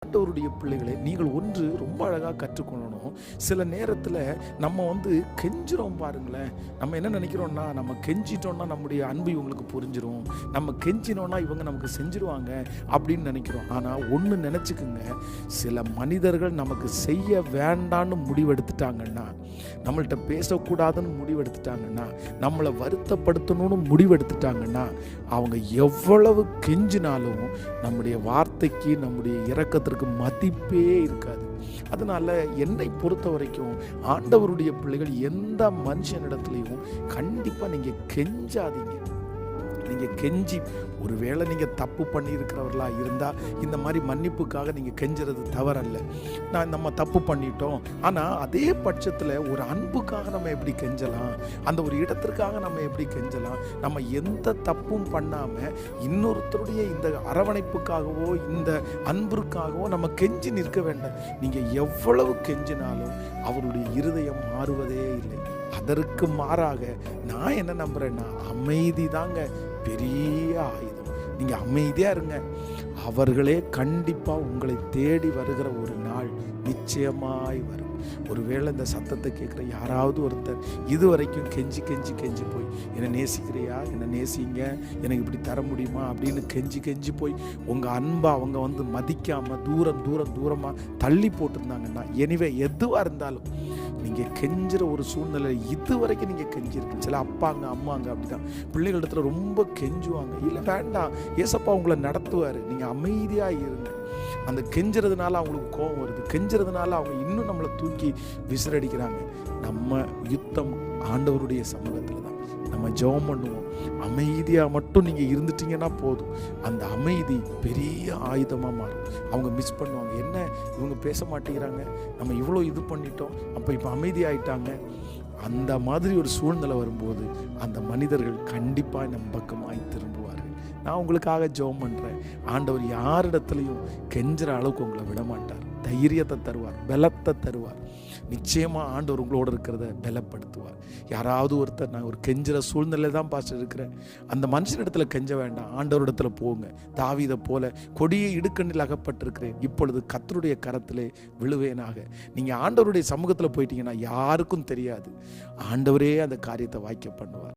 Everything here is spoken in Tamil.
ஆண்டவருடைய பிள்ளைகளே, நீங்கள் ஒன்று ரொம்ப அழகாக கற்றுக்கொள்ளணும். சில நேரத்தில் நம்ம கெஞ்சுறோம் பாருங்களேன். நம்ம என்ன நினைக்கிறோம்னா, நம்ம கெஞ்சிட்டோம்னா நம்முடைய அன்பு இவங்களுக்கு புரிஞ்சிடும், நம்ம கெஞ்சினோன்னா இவங்க நமக்கு செஞ்சிருவாங்க அப்படின்னு நினைக்கிறோம். ஆனால் ஒன்று நினச்சிக்குங்க, சில மனிதர்கள் நமக்கு செய்ய வேண்டான்னு முடிவெடுத்துட்டாங்கன்னா, நம்மள்கிட்ட பேசக்கூடாதுன்னு முடிவெடுத்துட்டாங்கன்னா, நம்மளை வருத்தப்படுத்தணும்னு முடிவெடுத்துட்டாங்கன்னா, அவங்க எவ்வளவு கெஞ்சினாலும் நம்முடைய வார்த்தைக்கு, நம்முடைய இரக்கத்திற்கு மதிப்பே இருக்காது. அதனால என்னை பொறுத்த வரைக்கும் ஆண்டவருடைய பிள்ளைகள் எந்த மனுஷனிடத்துலையும் கண்டிப்பாக நீங்கள் கெஞ்சாதீங்க. நீங்கள் கெஞ்சி, ஒருவேளை நீங்கள் தப்பு பண்ணியிருக்கிறவர்களா இருந்தால் இந்த மாதிரி மன்னிப்புக்காக நீங்கள் கெஞ்சுறது தவறல்ல. நம்ம தப்பு பண்ணிட்டோம், ஆனால் அதே பட்சத்தில் ஒரு அன்புக்காக நம்ம எப்படி கெஞ்சலாம், அந்த ஒரு இடத்திற்காக நம்ம எப்படி கெஞ்சலாம். நம்ம எந்த தப்பும் பண்ணாமல் இன்னொருத்தருடைய இந்த அரவணைப்புக்காகவோ இந்த அன்பிற்காகவோ நம்ம கெஞ்சி நிற்க வேண்டாம். நீங்கள் எவ்வளவு கெஞ்சினாலும் அவருடைய இருதயம் மாறுவதே இல்லை. அதற்கு மாறாக நான் என்ன நம்புறேன்னா, அமைதி தாங்க பெரிய ஆயுதம். நீங்க அமைதியா இருங்க. அவர்களே கண்டிப்பா உங்களை தேடி வருகிற ஒரு நாள் நிச்சயமாய் வரும். ஒருவேளை இந்த சத்தத்தை கேட்குற யாராவது ஒருத்தர் இதுவரைக்கும் கெஞ்சி கெஞ்சி கெஞ்சி போய், என்னை நேசிக்கிறியா, என்னை நேசிங்க, எனக்கு இப்படி தர முடியுமா அப்படின்னு கெஞ்சி கெஞ்சி போய் உங்கள் அன்பை அவங்க மதிக்காமல் தூரமாக தள்ளி போட்டிருந்தாங்கன்னா, எனிவே எதுவாக இருந்தாலும் நீங்கள் கெஞ்சுற ஒரு சூழ்நிலை இதுவரைக்கும் நீங்கள் கெஞ்சிருக்கு. சில அப்பாங்க அம்மாங்க அப்படிதான் பிள்ளைகளிடத்துல ரொம்ப கெஞ்சுவாங்க. இல்லை வேண்டாம், ஏசப்பா உங்களை நடத்துவார், நீங்கள் அமைதியாக இருங்க. அந்த கெஞ்சுறதுனால அவங்களுக்கு கோபம் வருது, கெஞ்சுறதுனால அவங்க இன்னும் நம்மளை தூக்கி விசிறடிக்கிறாங்க. நம்ம யுத்தம் ஆண்டவருடைய சமூகத்தில் தான். நம்ம ஜெபம் பண்ணுவோம். அமைதியாக மட்டும் நீங்கள் இருந்துட்டீங்கன்னா போதும், அந்த அமைதி பெரிய ஆயுதமாக மாறும். அவங்க மிஸ் பண்ணுவாங்க, என்ன இவங்க பேச மாட்டேங்கிறாங்க, நம்ம இவ்வளோ இது பண்ணிட்டோம், அப்போ இப்போ அமைதியாயிட்டாங்க. அந்த மாதிரி ஒரு சூழ்நிலை வரும்போது அந்த மனிதர்கள் கண்டிப்பாக நம் பக்கமாய் திரும்புவார்கள். நான் உங்களுக்காக ஜெபம் பண்ணுறேன். ஆண்டவர் யாரிடத்துலையும் கெஞ்சுற அளவுக்கு உங்களை விட மாட்டார். தைரியத்தை தருவார், பலத்தை தருவார். நிச்சயமாக ஆண்டவர் உங்களோடு இருக்கிறத பலப்படுத்துவார். யாராவது ஒருத்தர், நான் ஒரு கெஞ்சுற சூழ்நிலை தான் பாஸ்டர் இருக்கிறேன், அந்த மனுஷனிடத்துல கெஞ்ச வேண்டாம், ஆண்டவரிடத்துல போங்க. தாவீதை போல கொடியை இடுக்கண்ணில் அகப்பட்டிருக்கிறேன், இப்பொழுது கர்த்தருடைய கரத்திலே விழுவேனாக. நீங்கள் ஆண்டவருடைய சமூகத்தில் போயிட்டீங்கன்னா யாருக்கும் தெரியாது, ஆண்டவரே அந்த காரியத்தை வாய்க்க பண்ணுவார்.